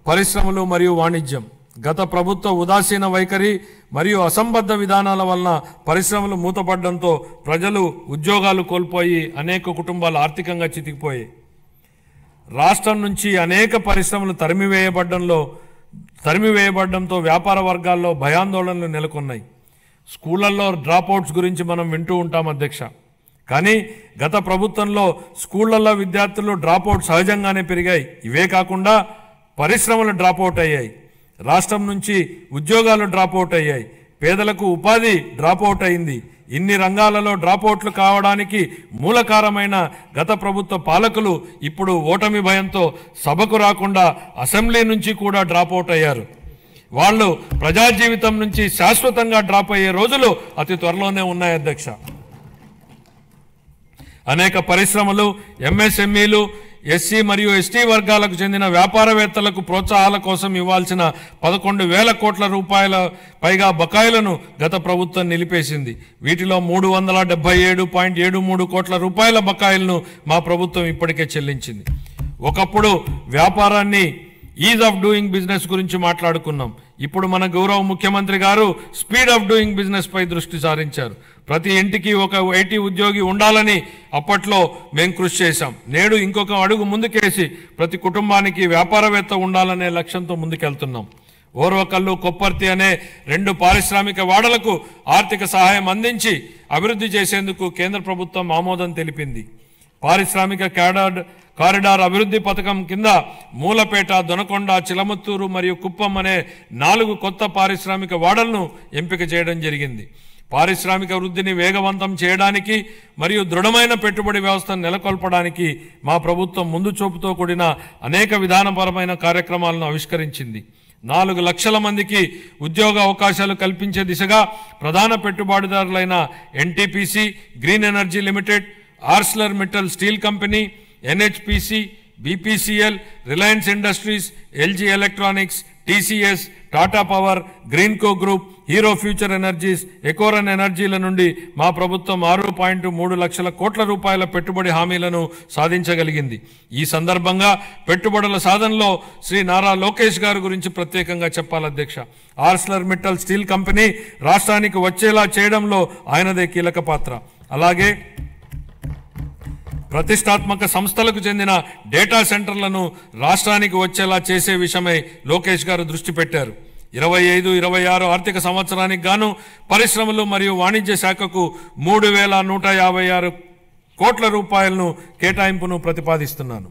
పరిశ్రమలు మరియు వాణిజ్యం. గత ప్రభుత్వ ఉదాసీన వైఖరి మరియు అసంబద్ధ విధానాల వలన పరిశ్రమలు మూతపడడంతో ప్రజలు ఉద్యోగాలు కోల్పోయి అనేక కుటుంబాలు ఆర్థికంగా చితికిపోయాయి. రాష్ట్రం నుంచి అనేక పరిశ్రమలు తరిమివేయబడడంతో వ్యాపార వర్గాల్లో భయాందోళనలు నెలకొన్నాయి. స్కూళ్లలో డ్రాప్అవుట్స్ గురించి మనం వింటూ ఉంటాం అధ్యక్ష. కానీ గత ప్రభుత్వంలో స్కూళ్లలో విద్యార్థులు డ్రాప్అవుట్ సహజంగానే పెరిగాయి. ఇవే కాకుండా పరిశ్రమలు డ్రాప్అవుట్ అయ్యాయి. రాష్ట్రం నుంచి ఉద్యోగాలు డ్రాప్అవుట్ అయ్యాయి. పేదలకు ఉపాధి డ్రాప్అవుట్ అయింది. ఇన్ని రంగాలలో డ్రాప్అవుట్లు కావడానికి మూలకారమైన గత ప్రభుత్వ పాలకులు ఇప్పుడు ఓటమి భయంతో సభకు రాకుండా అసెంబ్లీ నుంచి కూడా డ్రాప్అవుట్ అయ్యారు. వాళ్ళు ప్రజా జీవితం నుంచి శాశ్వతంగా డ్రాప్ అయ్యే రోజులు అతి త్వరలోనే ఉన్నాయి అధ్యక్ష. అనేక పరిశ్రమలు, ఎంఎస్ఎంఈలు, ఎస్సీ మరియు ఎస్టీ వర్గాలకు చెందిన వ్యాపారవేత్తలకు ప్రోత్సాహాల కోసం ఇవ్వాల్సిన 11,000 కోట్ల రూపాయల పైగా బకాయిలను గత ప్రభుత్వం నిలిపేసింది. వీటిలో 377.73 కోట్ల రూపాయల బకాయిలను మా ప్రభుత్వం ఇప్పటికే చెల్లించింది. ఒకప్పుడు వ్యాపారాన్ని ఈజ్ ఆఫ్ డూయింగ్ బిజినెస్ గురించి మాట్లాడుకున్నాం. ఇప్పుడు మన గౌరవ ముఖ్యమంత్రి గారు స్పీడ్ ఆఫ్ డూయింగ్ బిజినెస్ పై దృష్టి సారించారు. ప్రతి ఇంటికి ఒక ఐటీ ఉద్యోగి ఉండాలని అప్పట్లో మేము కృషి చేశాం. నేడు ఇంకొక అడుగు ముందుకేసి ప్రతి కుటుంబానికి వ్యాపారవేత్త ఉండాలనే లక్ష్యంతో ముందుకెళ్తున్నాం. ఓర్వకల్లు, కొప్పర్తి అనే 2 పారిశ్రామిక వాడలకు ఆర్థిక సహాయం అందించి అభివృద్ధి చేసేందుకు కేంద్ర ప్రభుత్వం ఆమోదం తెలిపింది. పారిశ్రామిక కారిడార్ అభివృద్ధి పథకం కింద మూలపేట, దొనకొండ, చిలమత్తూరు మరియు కుప్పం అనే 4 కొత్త పారిశ్రామిక వాడలను ఎంపిక చేయడం జరిగింది. పారిశ్రామిక వృద్ధిని వేగవంతం చేయడానికి మరియు దృఢమైన పెట్టుబడి వ్యవస్థను నెలకొల్పడానికి మా ప్రభుత్వం ముందు చూపుతో కూడిన అనేక విధానపరమైన కార్యక్రమాలను ఆవిష్కరించింది. 4 లక్షల మందికి ఉద్యోగ అవకాశాలు కల్పించే దిశగా ప్రధాన పెట్టుబడిదారులైన NTPC, green energy limited, Arcelor Mittal steel company, NHPC, BPCL, Reliance industries, LG electronics, TCS, Tata power, Greenko group, Hero future energies, Ecoren ఎనర్జీల నుండి మా ప్రభుత్వం 6.3 లక్షల కోట్ల రూపాయల పెట్టుబడి హామీలను సాధించగలిగింది. ఈ సందర్భంగా పెట్టుబడుల సాధనలో శ్రీ నారా లోకేష్ గారి గురించి ప్రత్యేకంగా చెప్పాలి అధ్యక్ష. ఆర్సిలర్ మిట్టల్ స్టీల్ కంపెనీ రాష్ట్రానికి వచ్చేలా చేయడంలో ఆయనదే కీలక పాత్ర. అలాగే ప్రతిష్టాత్మక సంస్థలకు చెందిన డేటా సెంటర్లను రాష్ట్రానికి వచ్చేలా చేసే విషయమై లోకేష్ గారు దృష్టి పెట్టారు. 25-26 ఆర్థిక సంవత్సరానికి గాను పరిశ్రమలు మరియు వాణిజ్య శాఖకు 3,156 కోట్ల రూపాయలను కేటాయింపును ప్రతిపాదిస్తున్నాను.